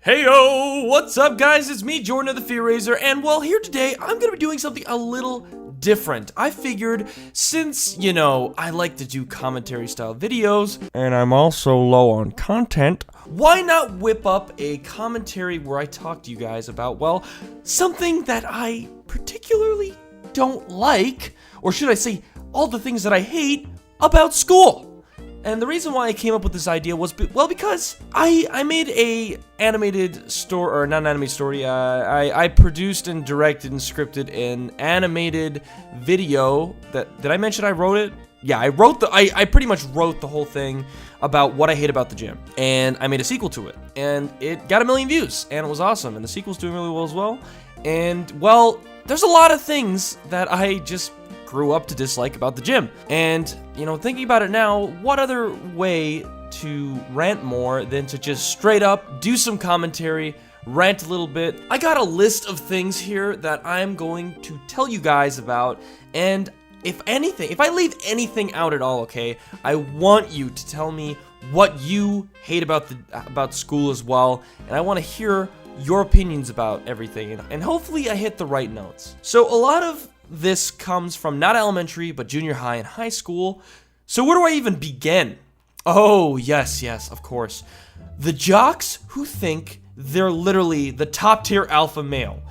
Heyo, what's up guys? It's me, Jordan of TheFearRaiser, and well, here today, I'm gonna be doing something a little different. I figured, since, I like to do commentary style videos, and I'm also low on content, why not whip up a commentary where I talk to you guys about, well, something that I particularly don't like, or should I say, all the things that I hate about school. And the reason why I came up with this idea was, well, because I made a animated story, or not an animated story, I produced and directed and scripted an animated video did I mention I wrote it? Yeah, I pretty much wrote the whole thing about what I hate about the gym. And I made a sequel to it. And it got 1 million views, and it was awesome. And the sequel's doing really well as well. And, well, there's a lot of things that I just grew up to dislike about the gym. And, thinking about it now, what other way to rant more than to just straight up do some commentary, rant a little bit. I got a list of things here that I'm going to tell you guys about, and if I leave anything out at all, okay, I want you to tell me what you hate about school as well, and I want to hear your opinions about everything, and hopefully I hit the right notes. So a lot of this comes from not elementary, but junior high and high school. So where do I even begin? Oh, yes, of course. The jocks who think they're literally the top tier alpha male.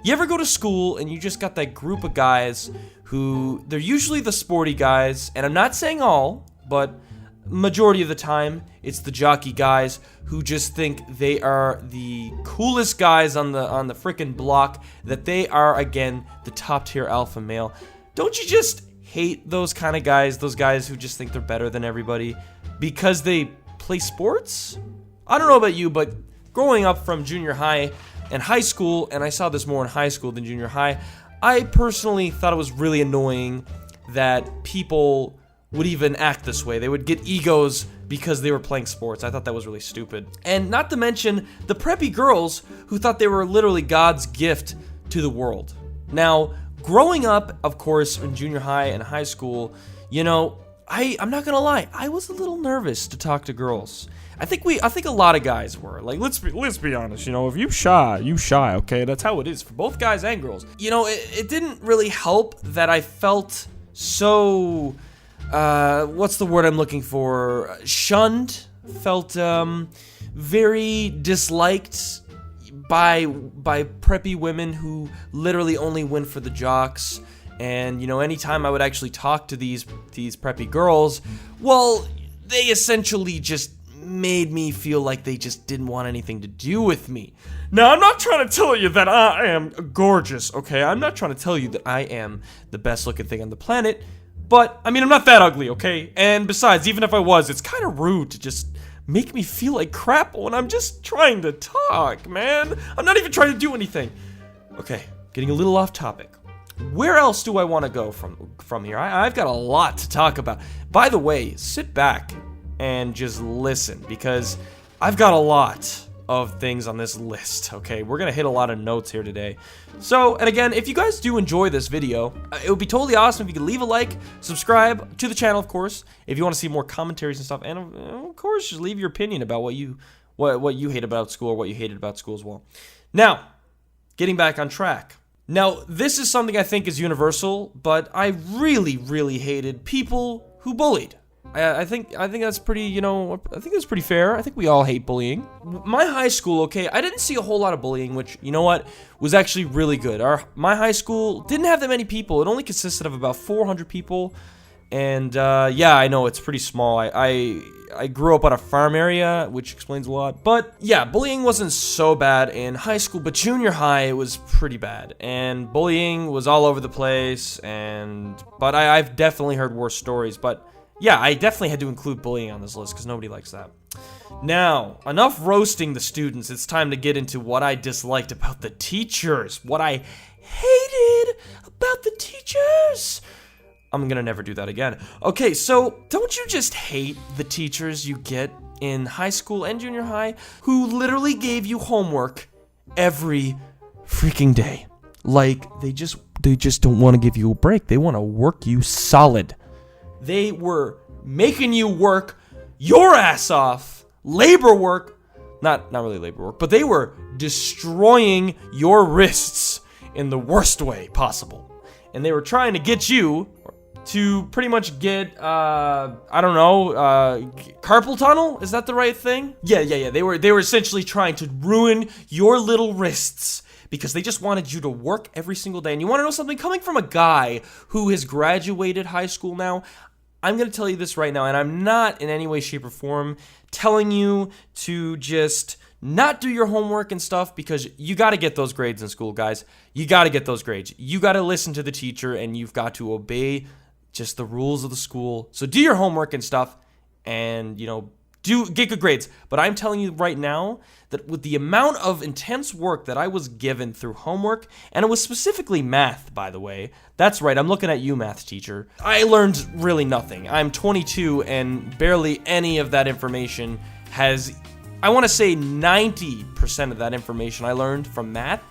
You ever go to school and you just got that group of guys who, they're usually the sporty guys, and I'm not saying all, but majority of the time, it's the jockey guys who just think they are the coolest guys on the frickin' block, that they are, again, the top tier alpha male. Don't you just hate those kind of guys, those guys who just think they're better than everybody because they play sports? I don't know about you, but growing up from junior high and high school, and I saw this more in high school than junior high, I personally thought it was really annoying that people would even act this way. They would get egos because they were playing sports. I thought that was really stupid. And not to mention the preppy girls who thought they were literally God's gift to the world. Now, growing up, of course, in junior high and high school, I'm not gonna lie, I was a little nervous to talk to girls. I think a lot of guys were. Like, let's be honest, if you shy, okay? That's how it is for both guys and girls. It didn't really help that I felt so, what's the word I'm looking for? Shunned. Felt very disliked by preppy women who literally only went for the jocks. And anytime I would actually talk to these preppy girls, well, they essentially just made me feel like they just didn't want anything to do with me. Now, I'm not trying to tell you that I am gorgeous, okay? I'm not trying to tell you that I am the best looking thing on the planet. But, I'm not that ugly, okay? And besides, even if I was, it's kind of rude to just make me feel like crap when I'm just trying to talk, man. I'm not even trying to do anything. Okay, getting a little off topic. Where else do I want to go from here? I've got a lot to talk about. By the way, sit back and just listen, because I've got a lot of things on this list, okay? We're gonna hit a lot of notes here today. So, and again, if you guys do enjoy this video, it would be totally awesome if you could leave a like, subscribe to the channel, of course, if you want to see more commentaries and stuff, and of course, just leave your opinion about what you hate about school, or what you hated about school as well. Now, getting back on track. Now, this is something I think is universal, but I really, really hated people who bullied. I think that's pretty, I think that's pretty fair. I think we all hate bullying. My high school, okay, I didn't see a whole lot of bullying, which, was actually really good. My high school didn't have that many people. It only consisted of about 400 people. And, yeah, I know, it's pretty small. I grew up on a farm area, which explains a lot. But, yeah, bullying wasn't so bad in high school, but junior high, it was pretty bad. And bullying was all over the place, but I've definitely heard worse stories. But yeah, I definitely had to include bullying on this list because nobody likes that. Now, enough roasting the students. It's time to get into what I disliked about the teachers. What I hated about the teachers. I'm gonna never do that again. Okay, so don't you just hate the teachers you get in high school and junior high who literally gave you homework every freaking day? Like, they just don't want to give you a break. They want to work you solid. They were making you work your ass off, labor work, not really labor work, but they were destroying your wrists in the worst way possible. And they were trying to get you to pretty much get, I don't know, carpal tunnel? Is that the right thing? Yeah. They were essentially trying to ruin your little wrists because they just wanted you to work every single day. And you want to know something? Coming from a guy who has graduated high school now, I'm going to tell you this right now, and I'm not in any way, shape, or form telling you to just not do your homework and stuff, because you got to get those grades in school, guys. You got to get those grades. You got to listen to the teacher, and you've got to obey just the rules of the school. So do your homework and stuff, and, get good grades. But I'm telling you right now that with the amount of intense work that I was given through homework, and it was specifically math, by the way. That's right, I'm looking at you, math teacher. I learned really nothing. I'm 22, and barely any of that information has, I want to say 90% of that information I learned from math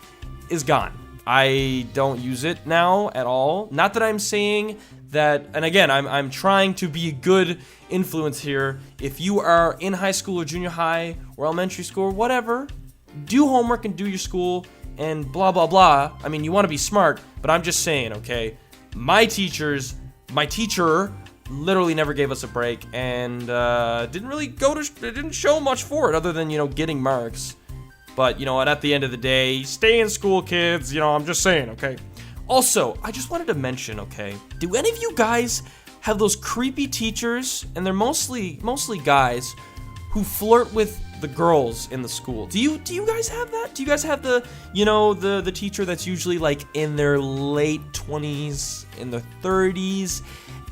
is gone. I don't use it now at all. Not that I'm saying that, and again, I'm trying to be a good influence here. If you are in high school or junior high or elementary school or whatever, do homework and do your school and blah, blah, blah. I mean, you want to be smart, but I'm just saying, okay, my teacher literally never gave us a break and didn't show much for it other than, getting marks. But, at the end of the day, stay in school, kids. I'm just saying, okay? Also, I just wanted to mention, okay, do any of you guys have those creepy teachers, and they're mostly guys, who flirt with the girls in the school? Do you guys have that? Do you guys have the teacher that's usually like in their late 20s, in their 30s,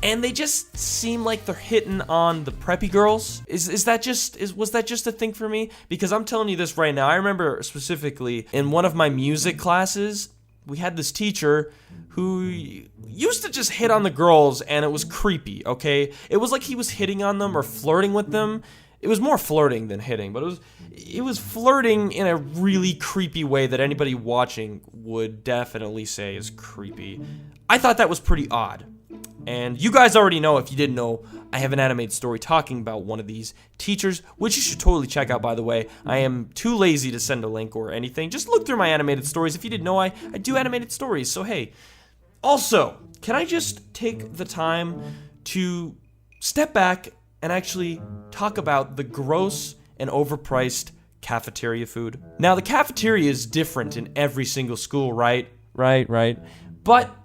and they just seem like they're hitting on the preppy girls? Was that just a thing for me? Because I'm telling you this right now, I remember specifically in one of my music classes, we had this teacher who used to just hit on the girls, and it was creepy, okay? It was like he was hitting on them or flirting with them. It was more flirting than hitting, but it was flirting in a really creepy way that anybody watching would definitely say is creepy. I thought that was pretty odd. And you guys already know, if you didn't know, I have an animated story talking about one of these teachers, which you should totally check out, by the way. I am too lazy to send a link or anything. Just look through my animated stories. If you didn't know, I do animated stories, so hey. Also, can I just take the time to step back and actually talk about the gross and overpriced cafeteria food? Now, the cafeteria is different in every single school, right? Right. But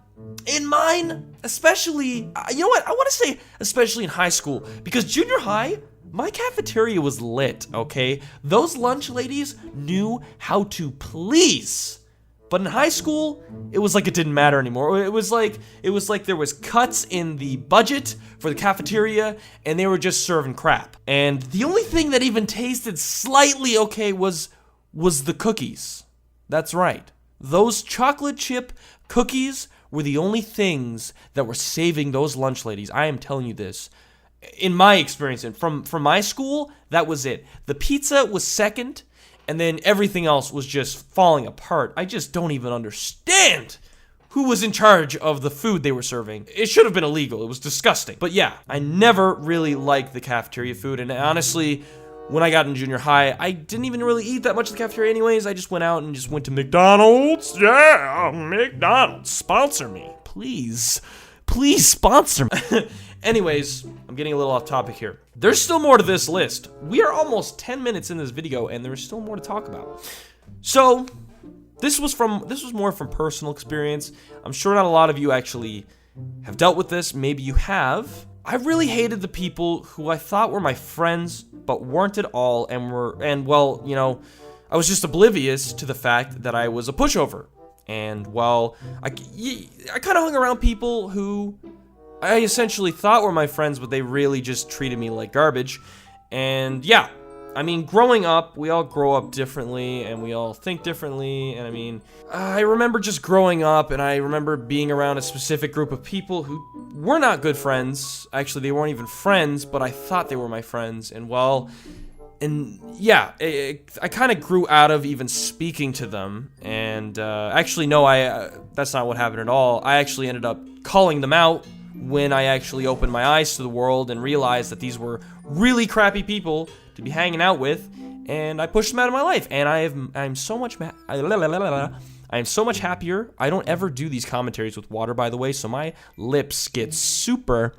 in mine, especially, I want to say especially in high school, because junior high, my cafeteria was lit, okay? Those lunch ladies knew how to please. But in high school, it was like it didn't matter anymore. It was like there was cuts in the budget for the cafeteria, and they were just serving crap. And the only thing that even tasted slightly okay was the cookies. That's right. Those chocolate chip cookies were the only things that were saving those lunch ladies. I am telling you this. In my experience, and from my school, that was it. The pizza was second, and then everything else was just falling apart. I just don't even understand who was in charge of the food they were serving. It should have been illegal. It was disgusting. But yeah, I never really liked the cafeteria food, and honestly, when I got in junior high, I didn't even really eat that much of the cafeteria anyways. I just went out and just went to McDonald's. Yeah, McDonald's, sponsor me, please. Please sponsor me. Anyways, I'm getting a little off topic here. There's still more to this list. We are almost 10 minutes in this video, and there's still more to talk about. So, this was more from personal experience. I'm sure not a lot of you actually have dealt with this. Maybe you have. I really hated the people who I thought were my friends, but weren't at all, and I was just oblivious to the fact that I was a pushover. And I kind of hung around people who I essentially thought were my friends, but they really just treated me like garbage. And yeah, I mean, growing up, we all grow up differently, and we all think differently, and I mean, I remember just growing up, and I remember being around a specific group of people who were not good friends. Actually, they weren't even friends, but I thought they were my friends, and I kind of grew out of even speaking to them, and actually, no, that's not what happened at all. I actually ended up calling them out when I actually opened my eyes to the world and realized that these were really crappy people to be hanging out with, and I pushed them out of my life. And I'm so much I am so much happier. I don't ever do these commentaries with water, by the way, so my lips get super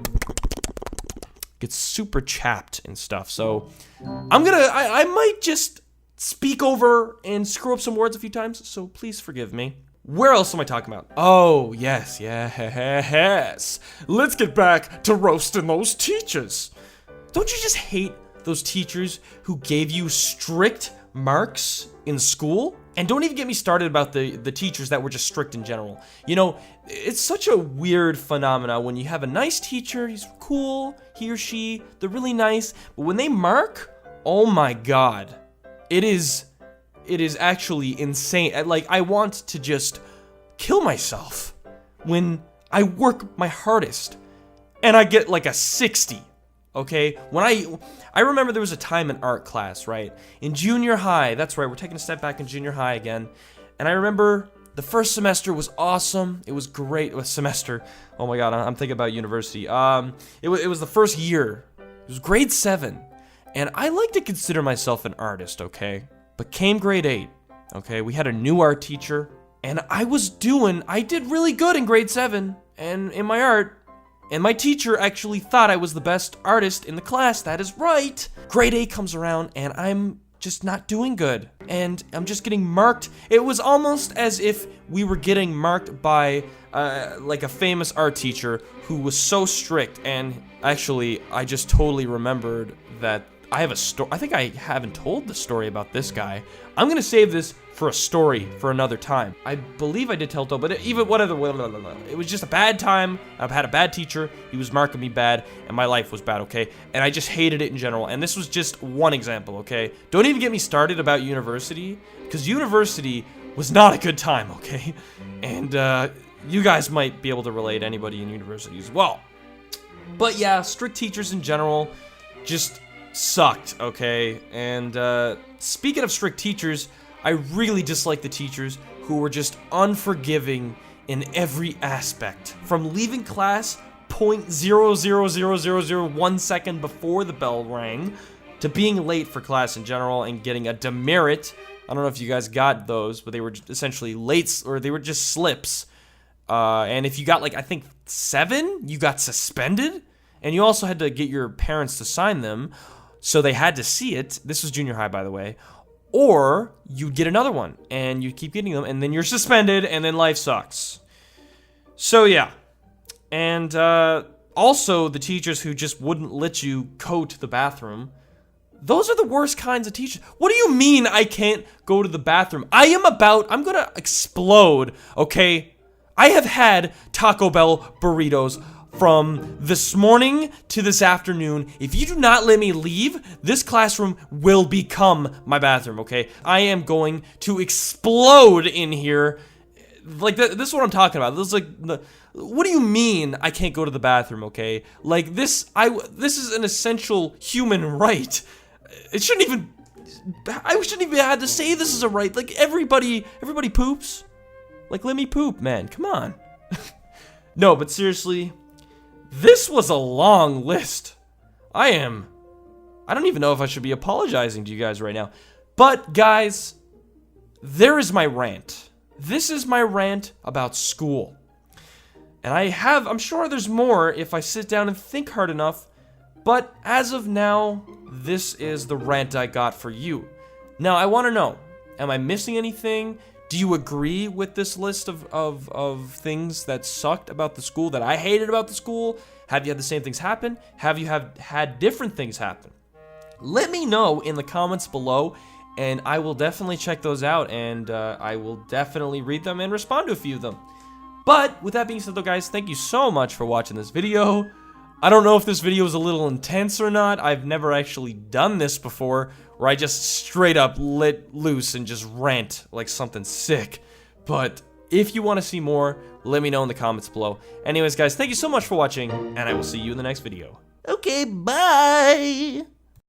chapped and stuff. So I might just speak over and screw up some words a few times, so please forgive me. Where else am I talking about? Oh, yes. Let's get back to roasting those teachers. Don't you just hate those teachers who gave you strict marks in school? And don't even get me started about the teachers that were just strict in general. You know, it's such a weird phenomena when you have a nice teacher, he's cool, he or she, they're really nice, but when they mark, oh my god, it is actually insane. Like, I want to just kill myself when I work my hardest and I get like a 60. Okay, when I remember there was a time in art class, right? In junior high, that's right, we're taking a step back in junior high again. And I remember the first semester was awesome. It was great. It was semester. Oh my god, I'm thinking about university. It was the first year. It was grade 7. And I like to consider myself an artist, okay? But came grade 8, okay? We had a new art teacher. And I did really good in grade 7 and in my art. And my teacher actually thought I was the best artist in the class. That is right. Grade 8 comes around and I'm just not doing good. And I'm just getting marked. It was almost as if we were getting marked by like a famous art teacher who was so strict. And actually, I just totally remembered that I have a story. I think I haven't told the story about this guy. I'm gonna save this for a story for another time. I believe I did tell it, but even whatever. It was just a bad time. I've had a bad teacher. He was marking me bad, and my life was bad. Okay, and I just hated it in general. And this was just one example. Okay, don't even get me started about university, because university was not a good time. Okay, and you guys might be able to relate. Anybody in university as well. But yeah, strict teachers in general just sucked, okay? And speaking of strict teachers, I really dislike the teachers who were just unforgiving in every aspect. From leaving class 0.00001 second before the bell rang, to being late for class in general and getting a demerit. I don't know if you guys got those, but they were essentially late, or they were just slips. And if you got, like, I think 7, you got suspended. And you also had to get your parents to sign them, so they had to see it. This was junior high, by the way. Or you'd get another one, and you keep getting them, and then you're suspended, and then life sucks. So yeah. And also the teachers who just wouldn't let you go to the bathroom. Those are the worst kinds of teachers. What do you mean I can't go to the bathroom? I'm gonna explode, okay? I have had Taco Bell burritos from this morning to this afternoon. If you do not let me leave, this classroom will become my bathroom, okay? I am going to explode in here. Like, this is what I'm talking about. This is like, what do you mean I can't go to the bathroom, okay? Like, this is an essential human right. I shouldn't even have to say this is a right. Like, everybody poops. Like, let me poop, man. Come on. No, but seriously, this was a long list. I don't even know if I should be apologizing to you guys right now. But, guys, there is my rant. This is my rant about school. And I'm sure there's more if I sit down and think hard enough. But as of now, this is the rant I got for you. Now, I want to know, am I missing anything? Do you agree with this list of things that sucked about the school, that I hated about the school? Have you had the same things happen? Have you had different things happen? Let me know in the comments below, and I will definitely check those out, and I will definitely read them and respond to a few of them. But with that being said, though, guys, thank you so much for watching this video. I don't know if this video is a little intense or not. I've never actually done this before, where I just straight up let loose and just rant like something sick. But if you want to see more, let me know in the comments below. Anyways, guys, thank you so much for watching, and I will see you in the next video. Okay, bye!